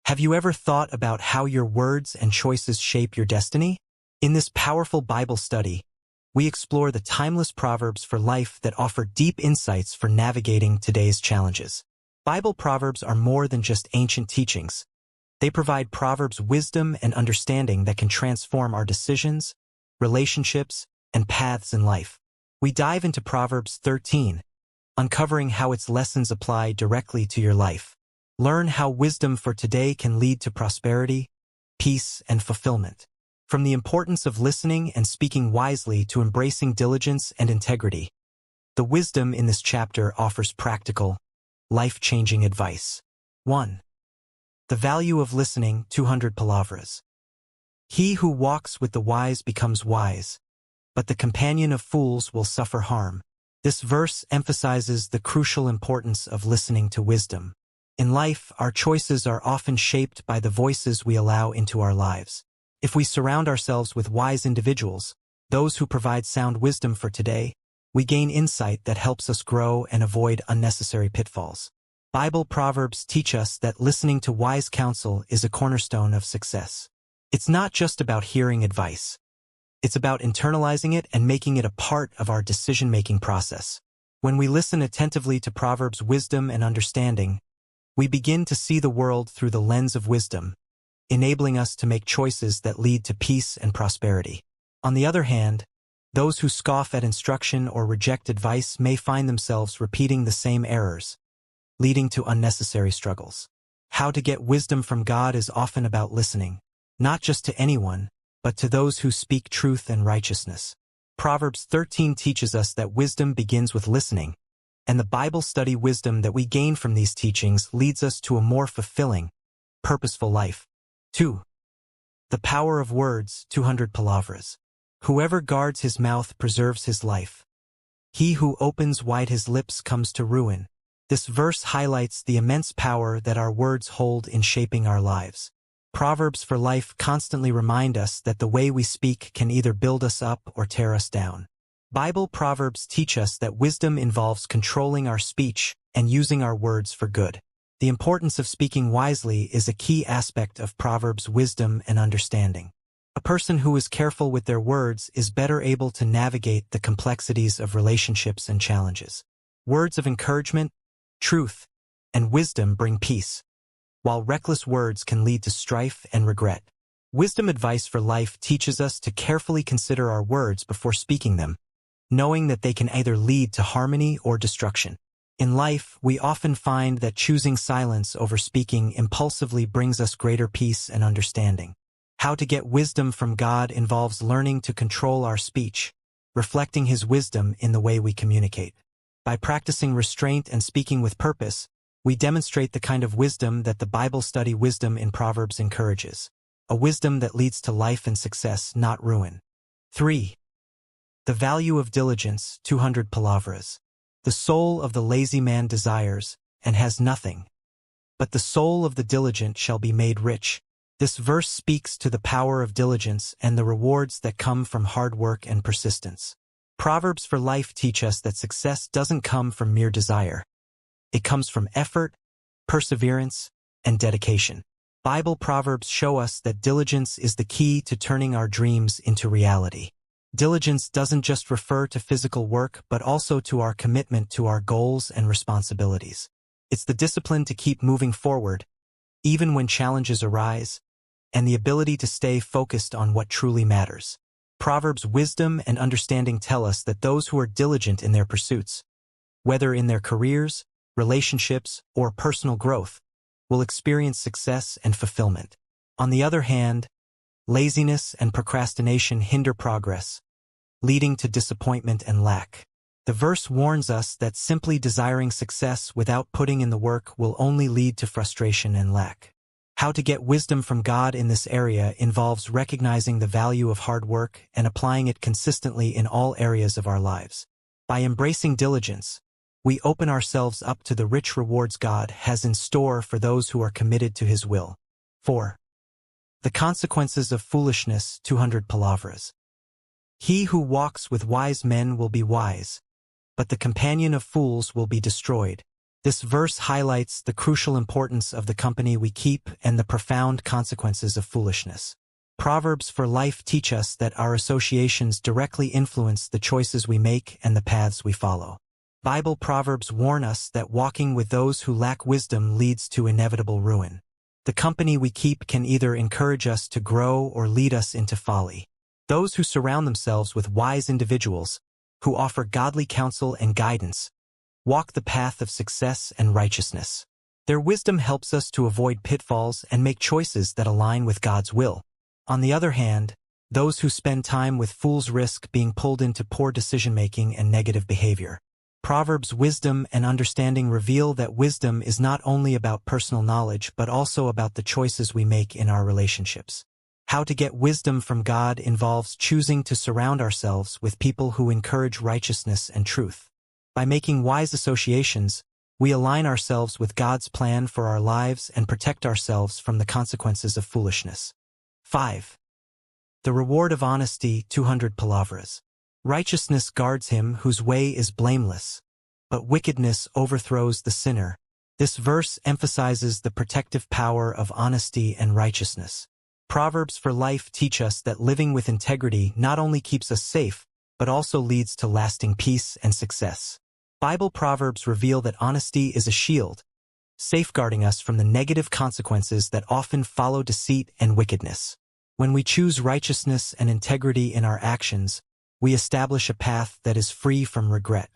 Have you ever thought about how your words and choices shape your destiny? In this powerful Bible study, we explore the timeless proverbs for life that offer deep insights for navigating today's challenges. Bible proverbs are more than just ancient teachings. They provide Proverbs wisdom and understanding that can transform our decisions, relationships, and paths in life. We dive into Proverbs 13, uncovering how its lessons apply directly to your life. Learn how wisdom for today can lead to prosperity, peace, and fulfillment. From the importance of listening and speaking wisely to embracing diligence and integrity, the wisdom in this chapter offers practical, life-changing advice. 1. The value of listening, 200 palavras. He who walks with the wise becomes wise, but the companion of fools will suffer harm. This verse emphasizes the crucial importance of listening to wisdom. In life, our choices are often shaped by the voices we allow into our lives. If we surround ourselves with wise individuals, those who provide sound wisdom for today, we gain insight that helps us grow and avoid unnecessary pitfalls. Bible proverbs teach us that listening to wise counsel is a cornerstone of success. It's not just about hearing advice. It's about internalizing it and making it a part of our decision-making process. When we listen attentively to Proverbs' wisdom and understanding, we begin to see the world through the lens of wisdom, enabling us to make choices that lead to peace and prosperity. On the other hand, those who scoff at instruction or reject advice may find themselves repeating the same errors, leading to unnecessary struggles. How to get wisdom from God is often about listening, not just to anyone, but to those who speak truth and righteousness. Proverbs 13 teaches us that wisdom begins with listening, and the Bible study wisdom that we gain from these teachings leads us to a more fulfilling, purposeful life. 2. The power of words, 200 palavras. Whoever guards his mouth preserves his life. He who opens wide his lips comes to ruin. This verse highlights the immense power that our words hold in shaping our lives. Proverbs for life constantly remind us that the way we speak can either build us up or tear us down. Bible proverbs teach us that wisdom involves controlling our speech and using our words for good. The importance of speaking wisely is a key aspect of Proverbs' wisdom and understanding. A person who is careful with their words is better able to navigate the complexities of relationships and challenges. Words of encouragement, truth, and wisdom bring peace, while reckless words can lead to strife and regret. Wisdom advice for life teaches us to carefully consider our words before speaking them, knowing that they can either lead to harmony or destruction. In life, we often find that choosing silence over speaking impulsively brings us greater peace and understanding. How to get wisdom from God involves learning to control our speech, reflecting His wisdom in the way we communicate. By practicing restraint and speaking with purpose, we demonstrate the kind of wisdom that the Bible study wisdom in Proverbs encourages, a wisdom that leads to life and success, not ruin. 3. The value of diligence, 200 palavras. The soul of the lazy man desires, and has nothing, but the soul of the diligent shall be made rich. This verse speaks to the power of diligence and the rewards that come from hard work and persistence. Proverbs for life teach us that success doesn't come from mere desire. It comes from effort, perseverance, and dedication. Bible proverbs show us that diligence is the key to turning our dreams into reality. Diligence doesn't just refer to physical work, but also to our commitment to our goals and responsibilities. It's the discipline to keep moving forward, even when challenges arise, and the ability to stay focused on what truly matters. Proverbs' wisdom and understanding tell us that those who are diligent in their pursuits, whether in their careers, relationships, or personal growth, will experience success and fulfillment. On the other hand, laziness and procrastination hinder progress, leading to disappointment and lack. The verse warns us that simply desiring success without putting in the work will only lead to frustration and lack. How to get wisdom from God in this area involves recognizing the value of hard work and applying it consistently in all areas of our lives. By embracing diligence, we open ourselves up to the rich rewards God has in store for those who are committed to His will. 4. The consequences of foolishness, 200 palavras. He who walks with wise men will be wise, but the companion of fools will be destroyed. This verse highlights the crucial importance of the company we keep and the profound consequences of foolishness. Proverbs for life teach us that our associations directly influence the choices we make and the paths we follow. Bible proverbs warn us that walking with those who lack wisdom leads to inevitable ruin. The company we keep can either encourage us to grow or lead us into folly. Those who surround themselves with wise individuals, who offer godly counsel and guidance, walk the path of success and righteousness. Their wisdom helps us to avoid pitfalls and make choices that align with God's will. On the other hand, those who spend time with fools risk being pulled into poor decision-making and negative behavior. Proverbs' wisdom and understanding reveal that wisdom is not only about personal knowledge but also about the choices we make in our relationships. How to get wisdom from God involves choosing to surround ourselves with people who encourage righteousness and truth. By making wise associations, we align ourselves with God's plan for our lives and protect ourselves from the consequences of foolishness. 5. The reward of honesty, 200 palavras. Righteousness guards him whose way is blameless, but wickedness overthrows the sinner. This verse emphasizes the protective power of honesty and righteousness. Proverbs for life teach us that living with integrity not only keeps us safe, but also leads to lasting peace and success. Bible proverbs reveal that honesty is a shield, safeguarding us from the negative consequences that often follow deceit and wickedness. When we choose righteousness and integrity in our actions, we establish a path that is free from regret.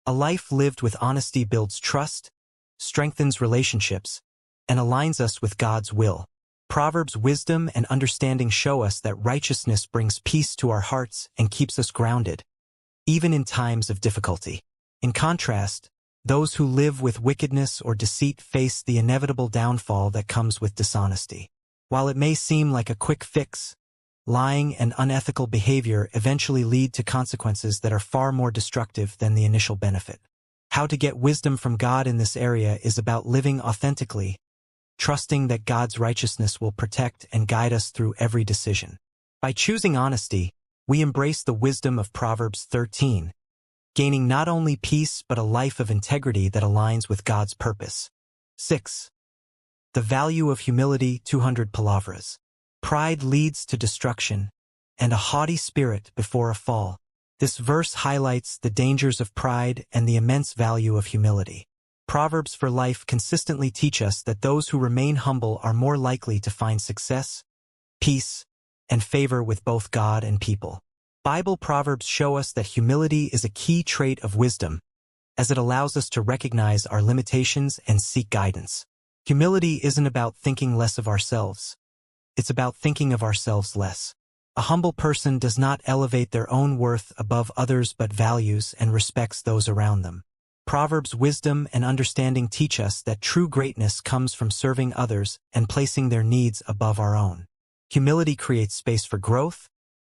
A life lived with honesty builds trust, strengthens relationships, and aligns us with God's will. Proverbs' wisdom and understanding show us that righteousness brings peace to our hearts and keeps us grounded, even in times of difficulty. In contrast, those who live with wickedness or deceit face the inevitable downfall that comes with dishonesty. While it may seem like a quick fix, lying and unethical behavior eventually lead to consequences that are far more destructive than the initial benefit. How to get wisdom from God in this area is about living authentically, trusting that God's righteousness will protect and guide us through every decision. By choosing honesty, we embrace the wisdom of Proverbs 13, gaining not only peace but a life of integrity that aligns with God's purpose. 6. The value of humility, 200 palavras. Pride leads to destruction, and a haughty spirit before a fall. This verse highlights the dangers of pride and the immense value of humility. Proverbs for life consistently teach us that those who remain humble are more likely to find success, peace, and favor with both God and people. Bible proverbs show us that humility is a key trait of wisdom, as it allows us to recognize our limitations and seek guidance. Humility isn't about thinking less of ourselves. It's about thinking of ourselves less. A humble person does not elevate their own worth above others but values and respects those around them. Proverbs' wisdom and understanding teach us that true greatness comes from serving others and placing their needs above our own. Humility creates space for growth,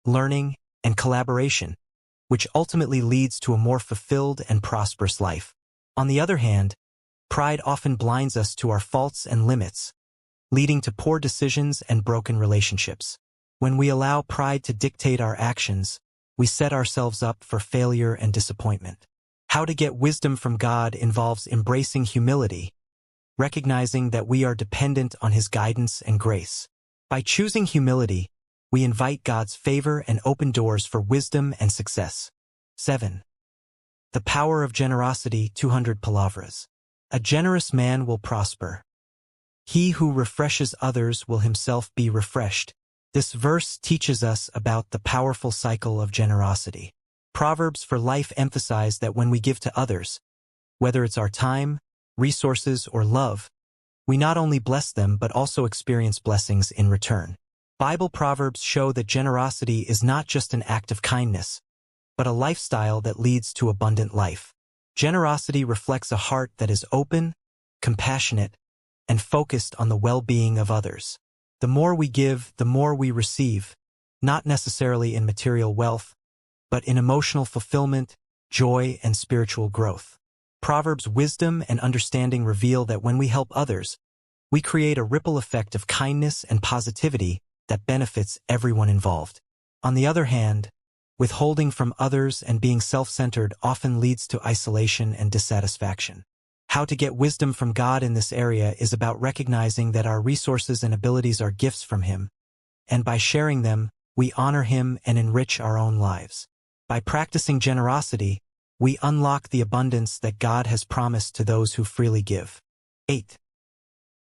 learning, and collaboration, which ultimately leads to a more fulfilled and prosperous life. On the other hand, pride often blinds us to our faults and limits, leading to poor decisions and broken relationships. When we allow pride to dictate our actions, we set ourselves up for failure and disappointment. How to get wisdom from God involves embracing humility, recognizing that we are dependent on His guidance and grace. By choosing humility, we invite God's favor and open doors for wisdom and success. 7. The power of generosity, 200 palavras. A generous man will prosper. He who refreshes others will himself be refreshed. This verse teaches us about the powerful cycle of generosity. Proverbs for life emphasize that when we give to others, whether it's our time, resources, or love, we not only bless them but also experience blessings in return. Bible proverbs show that generosity is not just an act of kindness, but a lifestyle that leads to abundant life. Generosity reflects a heart that is open, compassionate, and focused on the well-being of others. The more we give, the more we receive, not necessarily in material wealth, but in emotional fulfillment, joy, and spiritual growth. Proverbs' wisdom and understanding reveal that when we help others, we create a ripple effect of kindness and positivity that benefits everyone involved. On the other hand, withholding from others and being self-centered often leads to isolation and dissatisfaction. How to get wisdom from God in this area is about recognizing that our resources and abilities are gifts from Him, and by sharing them, we honor Him and enrich our own lives. By practicing generosity, we unlock the abundance that God has promised to those who freely give. 8.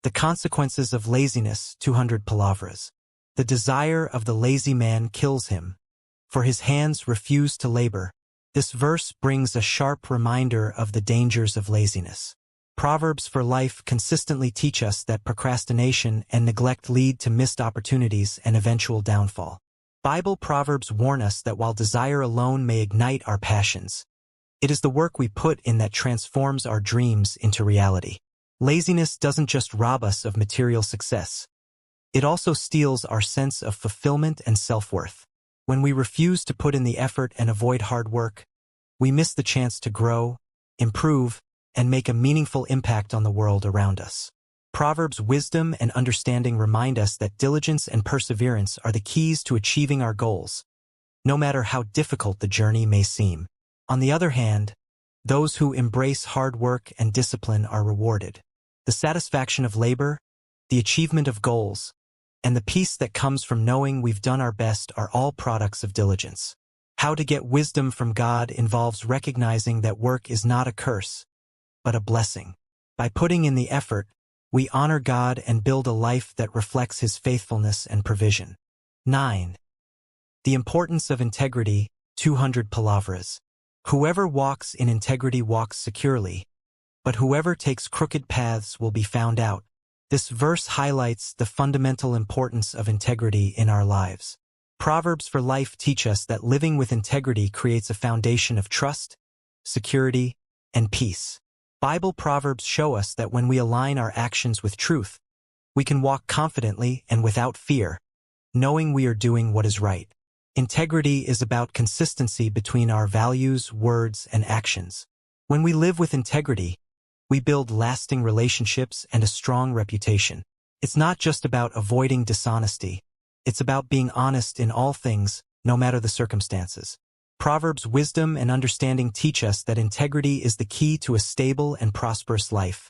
The consequences of laziness, 200 palavras. The desire of the lazy man kills him, for his hands refuse to labor. This verse brings a sharp reminder of the dangers of laziness. Proverbs for life consistently teach us that procrastination and neglect lead to missed opportunities and eventual downfall. Bible proverbs warn us that while desire alone may ignite our passions, it is the work we put in that transforms our dreams into reality. Laziness doesn't just rob us of material success. It also steals our sense of fulfillment and self-worth. When we refuse to put in the effort and avoid hard work, we miss the chance to grow, improve, and make a meaningful impact on the world around us. Proverbs' wisdom and understanding remind us that diligence and perseverance are the keys to achieving our goals, no matter how difficult the journey may seem. On the other hand, those who embrace hard work and discipline are rewarded. The satisfaction of labor, the achievement of goals, and the peace that comes from knowing we've done our best are all products of diligence. How to get wisdom from God involves recognizing that work is not a curse, but a blessing. By putting in the effort, we honor God and build a life that reflects His faithfulness and provision. 9. The importance of integrity, 200 palavras. Whoever walks in integrity walks securely, but whoever takes crooked paths will be found out. This verse highlights the fundamental importance of integrity in our lives. Proverbs for life teach us that living with integrity creates a foundation of trust, security, and peace. Bible proverbs show us that when we align our actions with truth, we can walk confidently and without fear, knowing we are doing what is right. Integrity is about consistency between our values, words, and actions. When we live with integrity, we build lasting relationships and a strong reputation. It's not just about avoiding dishonesty. It's about being honest in all things, no matter the circumstances. Proverbs' wisdom and understanding teach us that integrity is the key to a stable and prosperous life,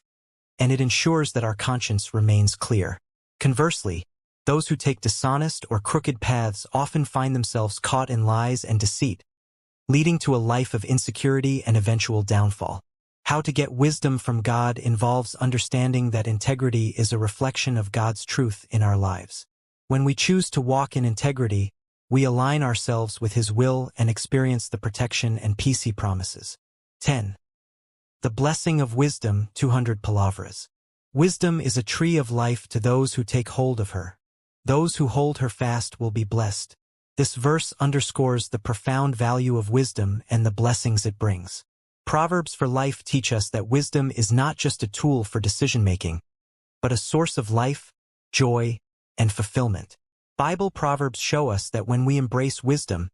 and it ensures that our conscience remains clear. Conversely, those who take dishonest or crooked paths often find themselves caught in lies and deceit, leading to a life of insecurity and eventual downfall. How to get wisdom from God involves understanding that integrity is a reflection of God's truth in our lives. When we choose to walk in integrity, we align ourselves with His will and experience the protection and peace He promises. 10. The blessing of wisdom, 200 palavras. Wisdom is a tree of life to those who take hold of her. Those who hold her fast will be blessed. This verse underscores the profound value of wisdom and the blessings it brings. Proverbs for life teach us that wisdom is not just a tool for decision-making, but a source of life, joy, and fulfillment. Bible proverbs show us that when we embrace wisdom,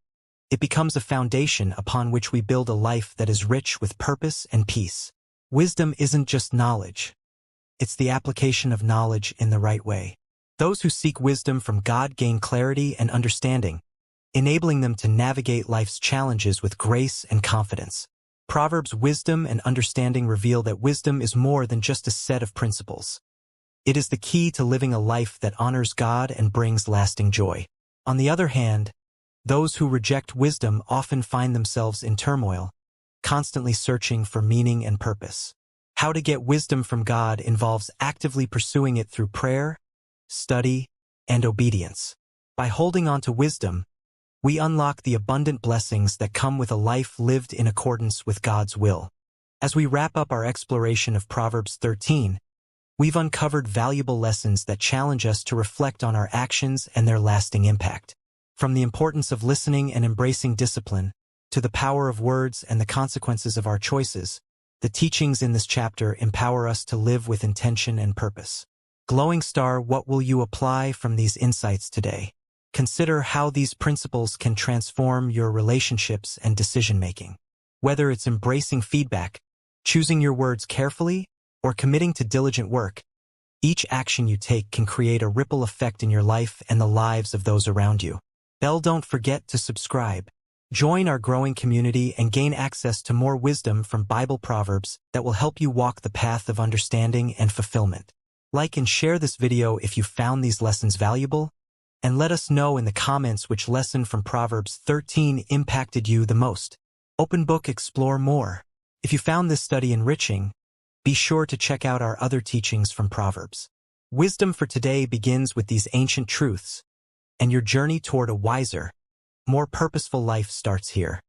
it becomes a foundation upon which we build a life that is rich with purpose and peace. Wisdom isn't just knowledge. It's the application of knowledge in the right way. Those who seek wisdom from God gain clarity and understanding, enabling them to navigate life's challenges with grace and confidence. Proverbs' wisdom and understanding reveal that wisdom is more than just a set of principles. It is the key to living a life that honors God and brings lasting joy. On the other hand, those who reject wisdom often find themselves in turmoil, constantly searching for meaning and purpose. How to get wisdom from God involves actively pursuing it through prayer, study, and obedience. By holding on to wisdom, we unlock the abundant blessings that come with a life lived in accordance with God's will. As we wrap up our exploration of Proverbs 13, we've uncovered valuable lessons that challenge us to reflect on our actions and their lasting impact. From the importance of listening and embracing discipline, to the power of words and the consequences of our choices, the teachings in this chapter empower us to live with intention and purpose. Glowing Star, what will you apply from these insights today? Consider how these principles can transform your relationships and decision-making. Whether it's embracing feedback, choosing your words carefully, or committing to diligent work, each action you take can create a ripple effect in your life and the lives of those around you. Don't forget to subscribe. Join our growing community and gain access to more wisdom from Bible proverbs that will help you walk the path of understanding and fulfillment. Like and share this video if you found these lessons valuable, and let us know in the comments which lesson from Proverbs 13 impacted you the most. Open Book Explore More. If you found this study enriching, be sure to check out our other teachings from Proverbs. Wisdom for today begins with these ancient truths, and your journey toward a wiser, more purposeful life starts here.